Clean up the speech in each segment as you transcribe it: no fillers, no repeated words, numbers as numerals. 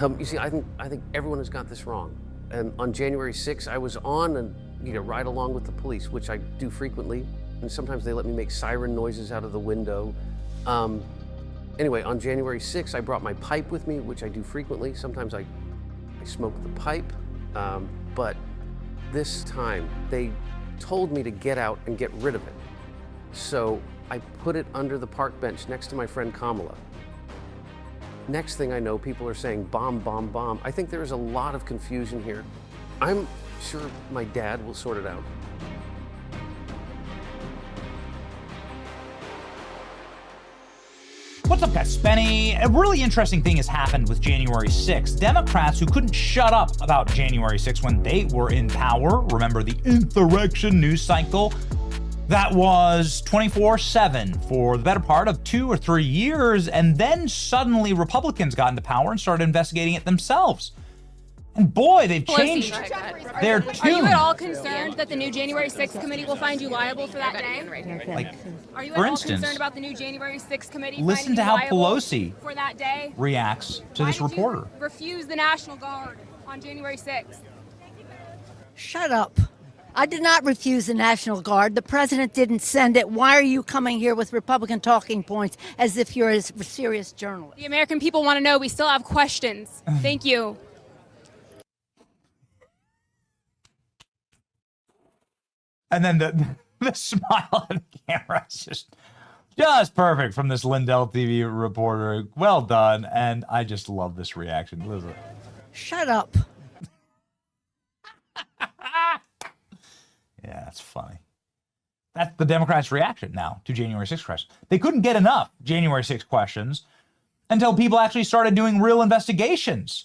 You see, I think everyone has got this wrong. And on January 6th, I was on and ride along with the police, which I do frequently. And sometimes they let me make siren noises out of the window. Anyway, on January 6th, I brought my pipe with me, which I do frequently. Sometimes I smoke the pipe. But this time, they told me to get out and get rid of it. So I put it under the park bench next to my friend Kamala. Next thing I know, people are saying bomb, bomb, bomb. I think there is a lot of confusion here. I'm sure my dad will sort it out. What's up, guys? Spenny. A really interesting thing has happened with January 6th. Democrats who couldn't shut up about January 6th when they were in power, remember the insurrection news cycle, that was 24/7 for the better part of 2 or 3 years, and then suddenly Republicans got into power and started investigating it themselves. And boy, they've changed their tune. Are you at all concerned that the new January 6th committee will find you liable for that day? Like, are you at for all instance, concerned about the new January 6th committee listen finding to you how liable Pelosi for that day? reacts to Why this did you reporter. refuse the National Guard on January 6th? Shut up. I did not refuse the National Guard. The president didn't send it. Why are you coming here with Republican talking points as if you're a serious journalist? The American people want to know. We still have questions. Thank you. And then the smile at the camera is just perfect from this Lindell TV reporter. Well done. And I just love this reaction. Listen. Shut up. Yeah, that's funny. That's the Democrats' reaction now to January 6th questions. They couldn't get enough January 6th questions until people actually started doing real investigations.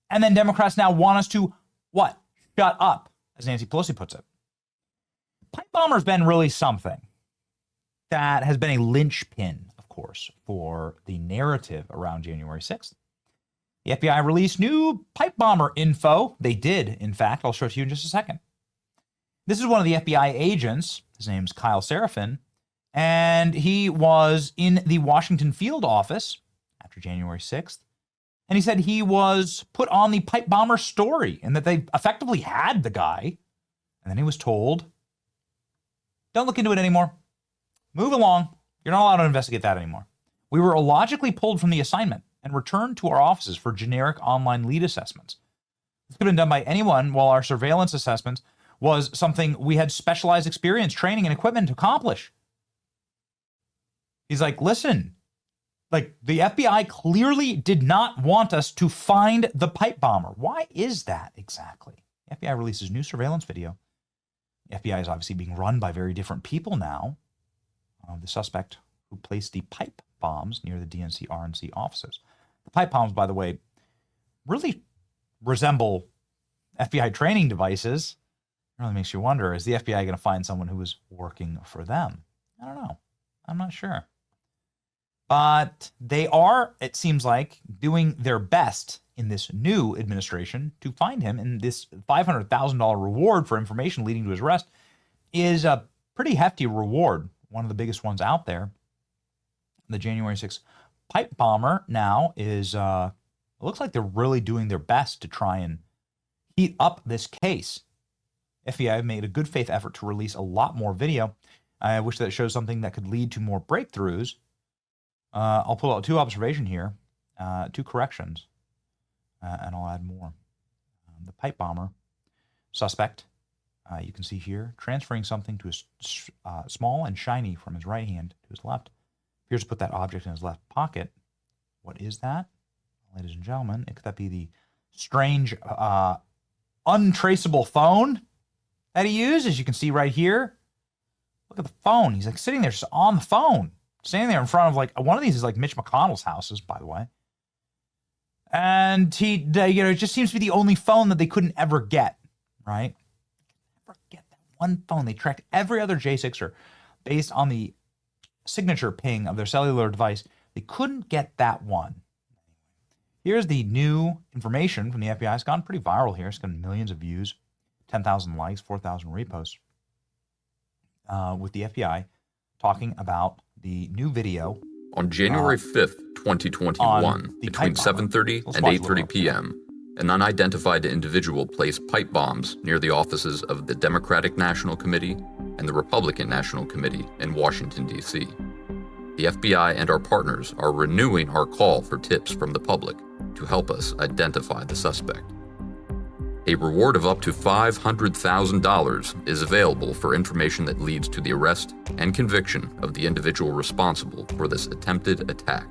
And then Democrats now want us to, what? Shut up, as Nancy Pelosi puts it. Pipe bomber's been really something that has been a linchpin, of course, for the narrative around January 6th. The FBI released new pipe bomber info. They did, in fact. I'll show it to you in just a second. This is one of the FBI agents. His name's Kyle Seraphin, and he was in the Washington field office after January 6th, and he said he was put on the pipe bomber story and that they effectively had the guy, and then he was told, don't look into it anymore. Move along. You're not allowed to investigate that anymore. We were illogically pulled from the assignment and returned to our offices for generic online lead assessments. This could have been done by anyone, while our surveillance assessments was something we had specialized experience, training, and equipment to accomplish. He's like, listen, like the FBI clearly did not want us to find the pipe bomber. Why is that exactly? The FBI releases new surveillance video. The FBI is obviously being run by very different people now. The suspect who placed the pipe bombs near the DNC RNC offices. The pipe bombs, by the way, really resemble FBI training devices. It really makes you wonder, is the FBI going to find someone who was working for them? I don't know. I'm not sure. But they are, it seems like, doing their best in this new administration to find him. And this $500,000 reward for information leading to his arrest is a pretty hefty reward, one of the biggest ones out there. The January 6th pipe bomber now is, it looks like they're really doing their best to try and heat up this case. FBI made a good faith effort to release a lot more video. I wish that shows something that could lead to more breakthroughs. I'll pull out 2 observations here, 2 corrections, and I'll add more. The pipe bomber suspect, you can see here, transferring something to his small and shiny from his right hand to his left. Appears to put that object in his left pocket. What is that? Ladies and gentlemen, could that be the strange, untraceable phone that he used? As you can see right here, look at the phone. He's like sitting there just on the phone, standing there in front of like one of these is like Mitch McConnell's houses, by the way. And he, it just seems to be the only phone that they couldn't ever get, right? Never get that one phone. They tracked every other J6er based on the signature ping of their cellular device. They couldn't get that one. Here's the new information from the FBI. It's gone pretty viral here. It's got millions of views, 10,000 likes, 4,000 reposts, with the FBI talking about the new video On January 5th, 2021, between 7:30 and 8:30 p.m., an unidentified individual placed pipe bombs near the offices of the Democratic National Committee and the Republican National Committee in Washington, D.C. The FBI and our partners are renewing our call for tips from the public to help us identify the suspect. A reward of up to $500,000 is available for information that leads to the arrest and conviction of the individual responsible for this attempted attack.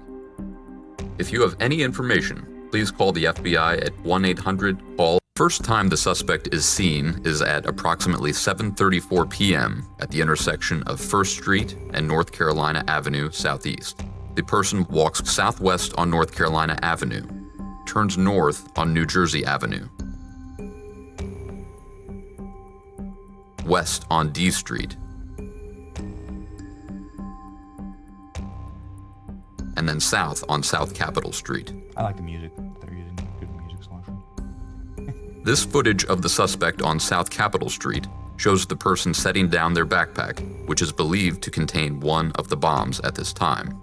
If you have any information, please call the FBI at 1-800-CALL. First time the suspect is seen is at approximately 7:34 p.m. at the intersection of 1st Street and North Carolina Avenue Southeast. The person walks southwest on North Carolina Avenue, turns north on New Jersey Avenue, west on D Street, and then south on South Capitol Street. I like the music. They're using good music selection. This footage of the suspect on South Capitol Street shows the person setting down their backpack, which is believed to contain one of the bombs at this time.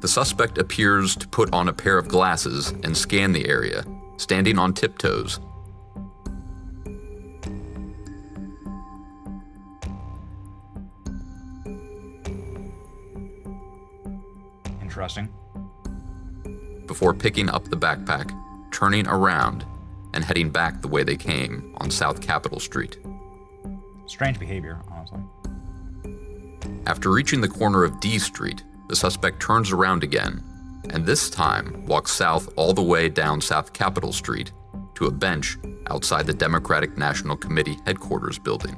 The suspect appears to put on a pair of glasses and scan the area, standing on tiptoes. Interesting. Before picking up the backpack, turning around, and heading back the way they came on South Capitol Street. Strange behavior, honestly. After reaching the corner of D Street, the suspect turns around again, and this time walks south all the way down South Capitol Street to a bench outside the Democratic National Committee headquarters building.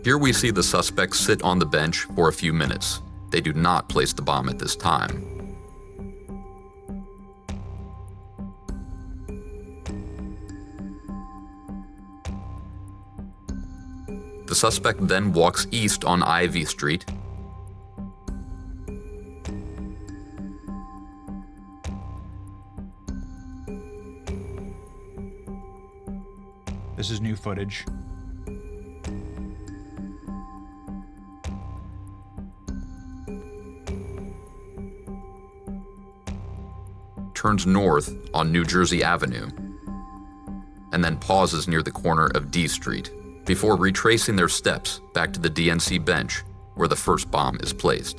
Here we see the suspects sit on the bench for a few minutes. They do not place the bomb at this time. The suspect then walks east on Ivy Street, This is new footage. turns north on New Jersey Avenue, and then pauses near the corner of D Street before retracing their steps back to the DNC bench where the first bomb is placed.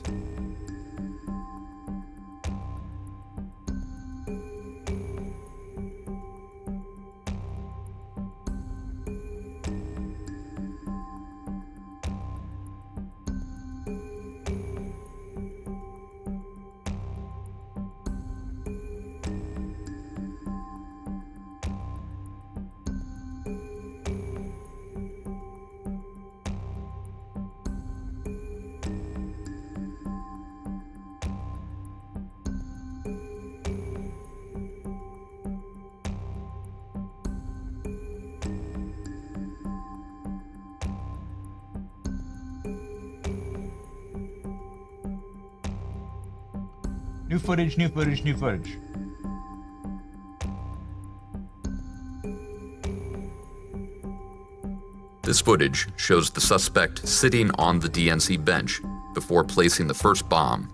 New footage, new footage, new footage. This footage shows the suspect sitting on the DNC bench before placing the first bomb.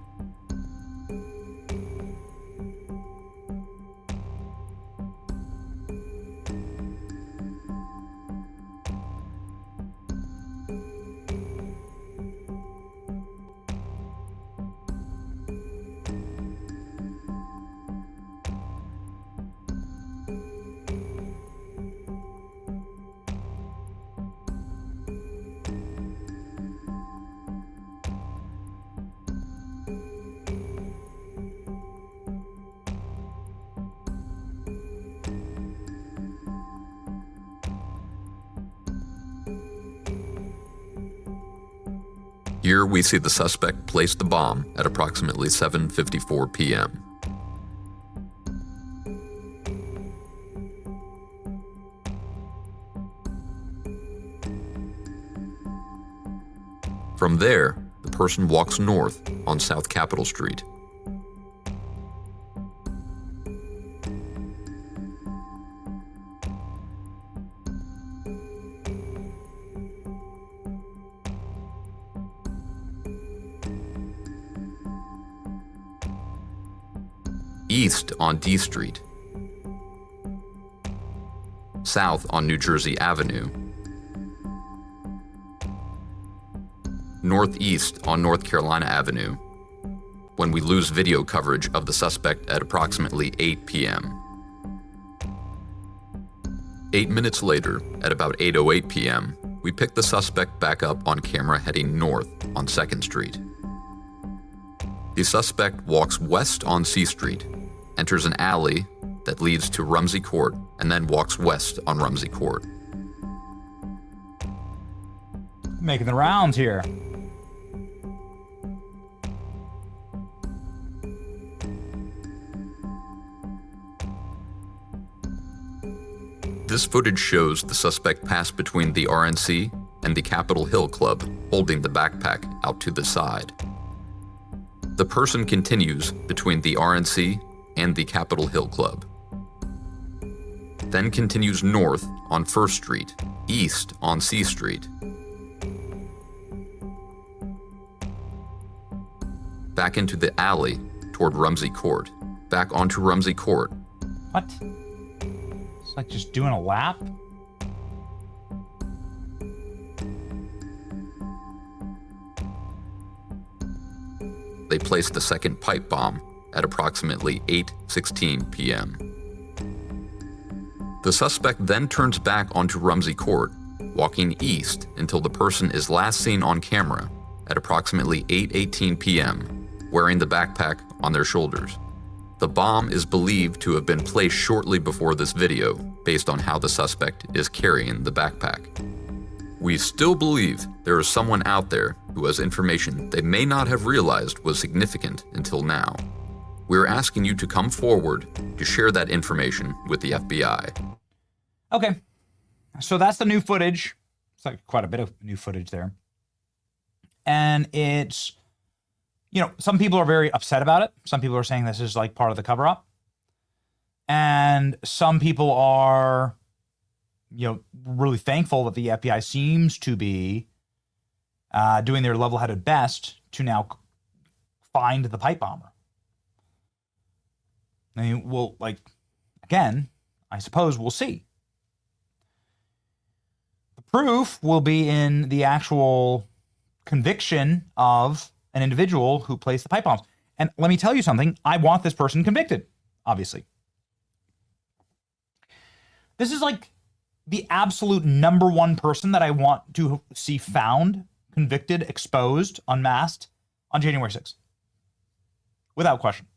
Here we see the suspect place the bomb at approximately 7:54 p.m. From there, the person walks north on South Capitol Street. East on D Street, south on New Jersey Avenue, northeast on North Carolina Avenue, when we lose video coverage of the suspect at approximately 8 p.m. 8 minutes later, at about 8:08 p.m., we pick the suspect back up on camera heading north on 2nd Street. The suspect walks west on C Street, enters an alley that leads to Rumsey Court, and then walks west on Rumsey Court. Making the rounds here. This footage shows the suspect pass between the RNC and the Capitol Hill Club, holding the backpack out to the side. The person continues between the RNC and the Capitol Hill Club, then continues north on 1st Street, east on C Street, back into the alley toward Rumsey Court, back onto Rumsey Court. What? It's like just doing a lap? They placed the second pipe bomb at approximately 8:16 p.m. The suspect then turns back onto Rumsey Court, walking east until the person is last seen on camera at approximately 8:18 p.m., wearing the backpack on their shoulders. The bomb is believed to have been placed shortly before this video, based on how the suspect is carrying the backpack. We still believe there is someone out there who has information they may not have realized was significant until now. We're asking you to come forward to share that information with the FBI. Okay, so that's the new footage. It's like quite a bit of new footage there. And it's, you know, some people are very upset about it. Some people are saying this is like part of the cover-up. And some people are, you know, really thankful that the FBI seems to be doing their level-headed best to now find the pipe bomber. I mean, we'll, like, again, I suppose we'll see. The proof will be in the actual conviction of an individual who placed the pipe bombs. And let me tell you something. I want this person convicted, obviously. This is like the absolute number one person that I want to see found, convicted, exposed, unmasked on January 6th. Without question.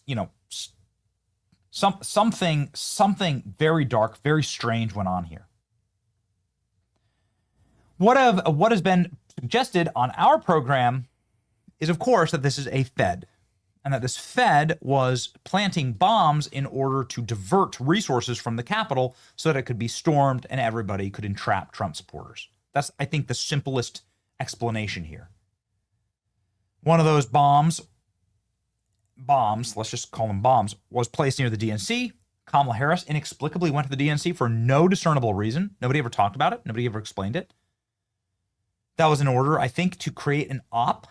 You know, something very dark, very strange went on here. What has been suggested on our program is, of course, that this is a Fed, and that this Fed was planting bombs in order to divert resources from the Capitol so that it could be stormed and everybody could entrap Trump supporters. That's, I think, the simplest explanation here. One of those bombs, let's just call them bombs, was placed near the DNC. Kamala Harris inexplicably went to the DNC for no discernible reason. Nobody ever talked about it. Nobody ever explained it. That was in order, I think, to create an op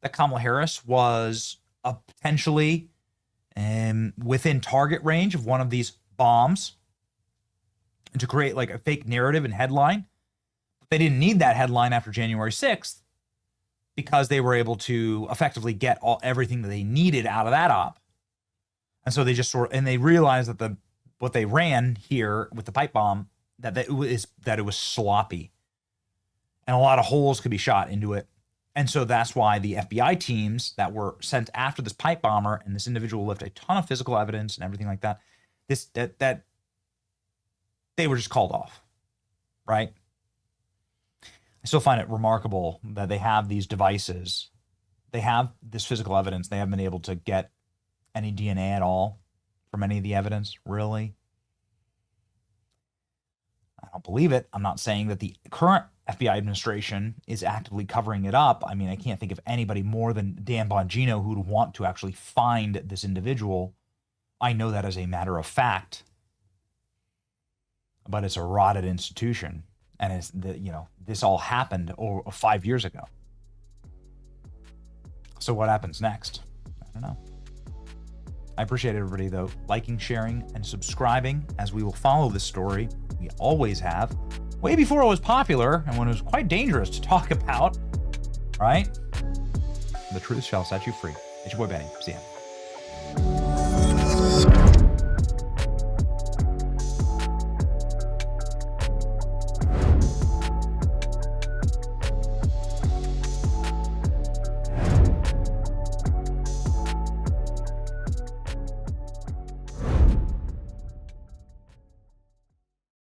that Kamala Harris was potentially within target range of one of these bombs, and to create like a fake narrative and headline. But they didn't need that headline after January 6th because they were able to effectively get everything that they needed out of that op. And so they just they realized that what they ran here with the pipe bomb, that it was sloppy. And a lot of holes could be shot into it. And so that's why the FBI teams that were sent after this pipe bomber, and this individual left a ton of physical evidence and everything like that, that they were just called off, right? I still find it remarkable that they have these devices. They have this physical evidence. They haven't been able to get any DNA at all from any of the evidence, really. don't believe it. I'm not saying that the current FBI administration is actively covering it up. I mean, I can't think of anybody more than Dan Bongino who would want to actually find this individual. I know that as a matter of fact. But it's a rotted institution. And it's this all happened 5 years ago. So what happens next? I don't know. I appreciate everybody, though, liking, sharing, and subscribing, as we will follow this story. We always have. Way before it was popular and when it was quite dangerous to talk about, right? The truth shall set you free. It's your boy Benny. See ya.